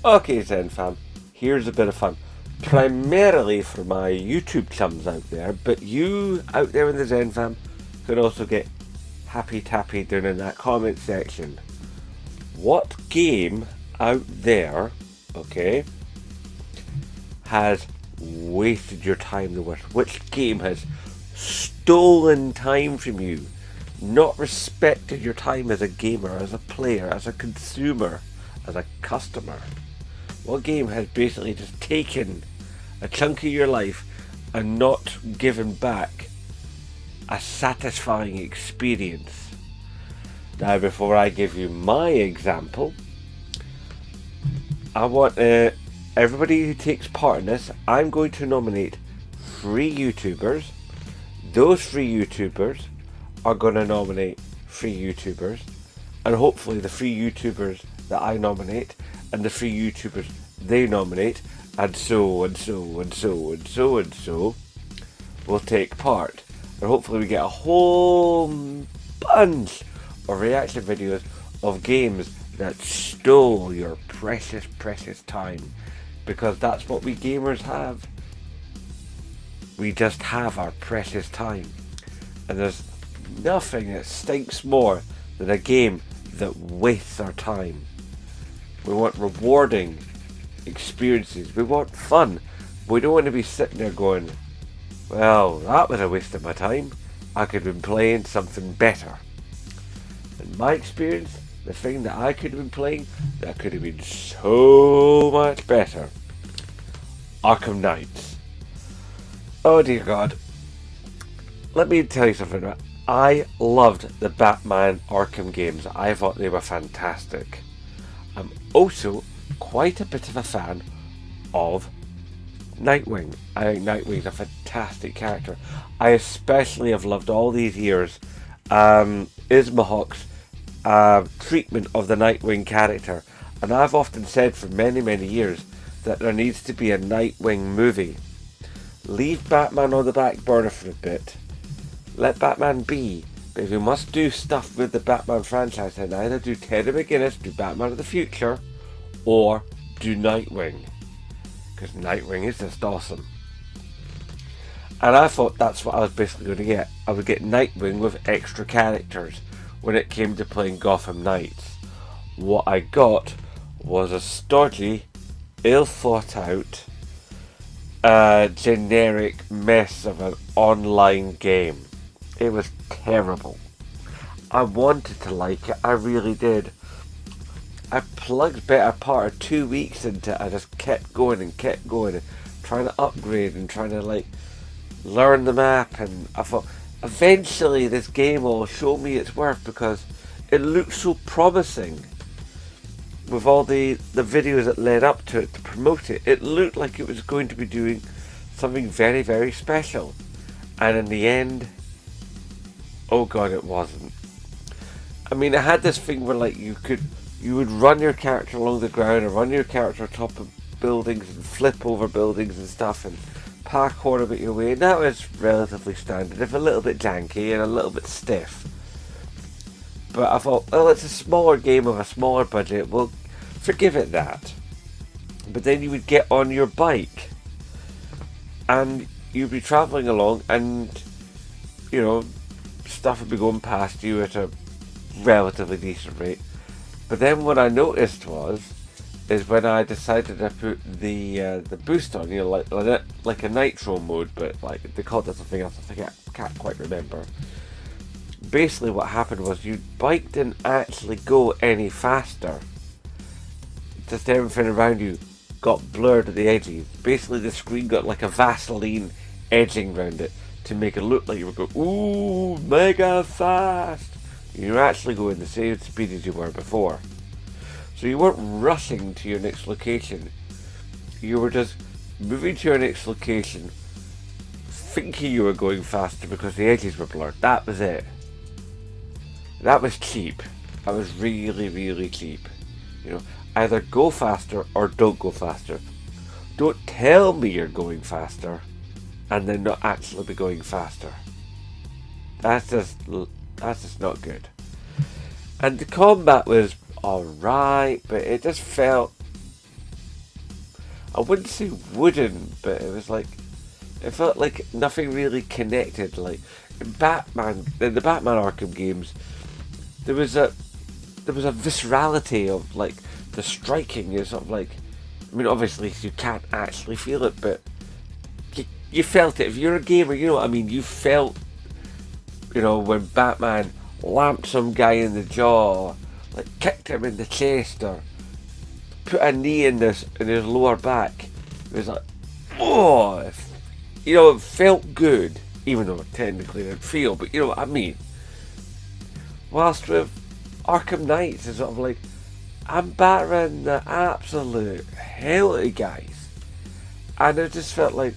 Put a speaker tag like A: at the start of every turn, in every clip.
A: Okay, Zen fam, here's a bit of fun. Primarily for my YouTube chums out there, but you out there in the Zen fam could also get happy tappy down in that comment section. What game out there, okay, has wasted your time the worst? Which game has stolen time from you? Not respected your time as a gamer, as a player, as a consumer, as a customer? What game has basically just taken a chunk of your life and not given back a satisfying experience? Now, before I give you my example, I want everybody who takes part in this, I'm going to nominate 3 YouTubers. Those 3 YouTubers are going to nominate 3 YouTubers, and hopefully the 3 YouTubers that I nominate and the 3 YouTubers they nominate, and so and so and so and so and so, will take part. And hopefully we get a whole bunch of reaction videos of games that stole your precious, precious time. Because that's what we gamers have. We just have our precious time. And there's nothing that stinks more than a game that wastes our time. We want rewarding experiences. We want fun. We don't want to be sitting there going, well, that was a waste of my time. I could have been playing something better. In my experience, the thing that I could have been playing that could have been so much better. Arkham Knights. Oh dear God. Let me tell you something. I loved the Batman Arkham games. I thought they were fantastic. I'm also quite a bit of a fan of Nightwing. I think Nightwing's a fantastic character. I especially have loved all these years Ismahawk's treatment of the Nightwing character. And I've often said for many, many years that there needs to be a Nightwing movie. Leave Batman on the back burner for a bit. Let Batman be. But if you must do stuff with the Batman franchise, then either do Terry McGinnis, do Batman of the Future, or do Nightwing. Because Nightwing is just awesome. And I thought that's what I was basically going to get. I would get Nightwing with extra characters when it came to playing Gotham Knights. What I got was a stodgy, ill thought out, generic mess of an online game. It was terrible. I wanted to like it, I really did. I plugged better part of 2 weeks into it. I just kept going and trying to upgrade and trying to learn the map, and I thought eventually this game will show me its worth because it looked so promising. With all the videos that led up to it to promote it, it looked like it was going to be doing something very, very special. And in the end, oh God, it wasn't. I mean, it had this thing where you would run your character along the ground or run your character on top of buildings and flip over buildings and stuff and parkour a bit your way. And that was relatively standard, if a little bit janky and a little bit stiff. But I thought, well, it's a smaller game of a smaller budget, we'll forgive it that. But then you would get on your bike and you'd be travelling along and, stuff would be going past you at a relatively decent rate. But then what I noticed is when I decided to put the boost on, like a nitro mode, but they called it something else, I can't quite remember. Basically what happened was your bike didn't actually go any faster. Just everything around you got blurred at the edges. Basically the screen got like a Vaseline edging around it to make it look like you were going, ooh, mega fast. You're actually going the same speed as you were before. So you weren't rushing to your next location. You were just moving to your next location, thinking you were going faster because the edges were blurred. That was it. That was cheap. That was really, really cheap. Either go faster or don't go faster. Don't tell me you're going faster and then not actually be going faster. That's just not good. And the combat was alright, but it just felt I wouldn't say wooden, but it was like, it felt like nothing really connected. Like in the Batman Arkham games, there was a viscerality of like the striking is sort of like, I mean, obviously you can't actually feel it, but you felt it. If you're a gamer, you know what I mean. You felt, you know, when Batman lamped some guy in the jaw, like kicked him in the chest, or put a knee in his lower back. It was like, oh, you know, it felt good, even though it technically didn't feel. But you know what I mean. Whilst with Arkham Knights, it's sort of like, I'm battering the absolute hell out of guys, and it just felt like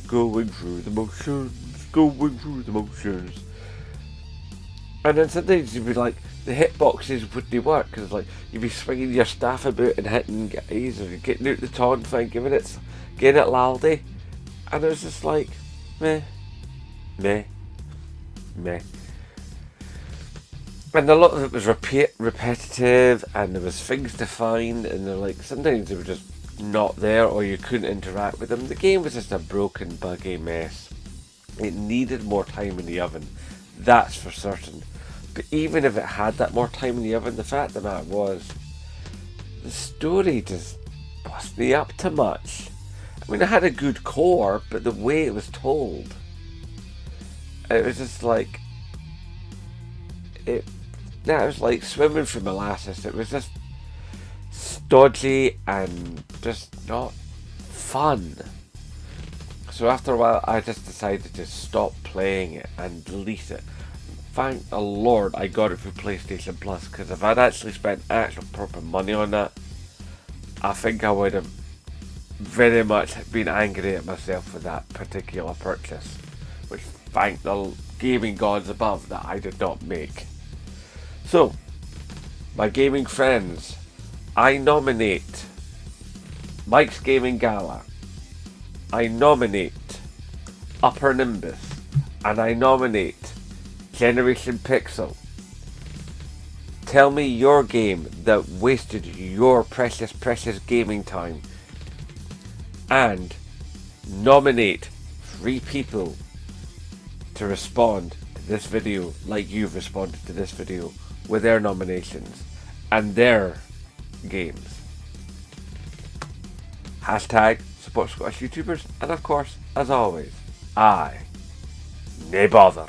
A: going through the motions. And then sometimes you'd be like, the hitboxes wouldn't work because like you'd be swinging your staff about and hitting guys, or getting out the taunt thing, getting it laldy, and it was just like meh. And a lot of it was repetitive, and there was things to find, and they're like, sometimes they were just not there, or you couldn't interact with them. The game was just a broken, buggy mess. It needed more time in the oven, that's for certain. But even if it had that more time in the oven, the fact of the matter was, the story just bust me up too much. I mean, it had a good core, but the way it was told, it was just like, it was like swimming through molasses. It was just stodgy and just not fun. So after a while, I just decided to stop playing it and delete it. Thank the Lord I got it through PlayStation Plus, because if I'd actually spent actual proper money on that, I think I would have very much been angry at myself for that particular purchase. Which, thank the gaming gods above, that I did not make. So, my gaming friends, I nominate Mike's Gaming Gala, I nominate Upper Nimbus, and I nominate Generation Pixel. Tell me your game that wasted your precious gaming time, and nominate 3 people to respond to this video like you've responded to this video with their nominations and their games. Hashtag support Scottish YouTubers, and of course, as always, I nae bother.